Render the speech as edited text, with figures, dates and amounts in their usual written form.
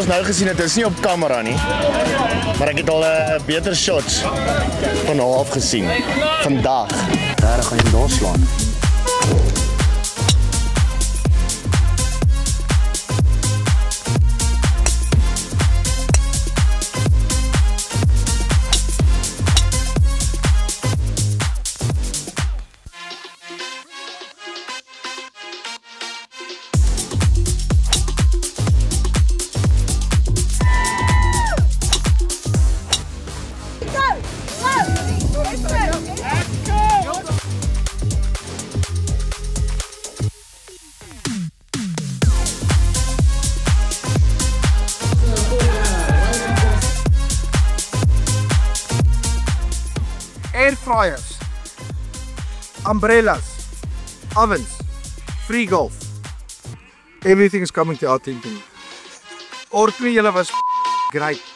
ons nou gesien het, is nie op kamera nie. Maar ek het al beter shots van haar af gesien. Vandag. Daar gaan jy doorslaan. Air fryers, umbrellas, ovens, free golf. Everything is coming to our tent. Orkney, julle was great.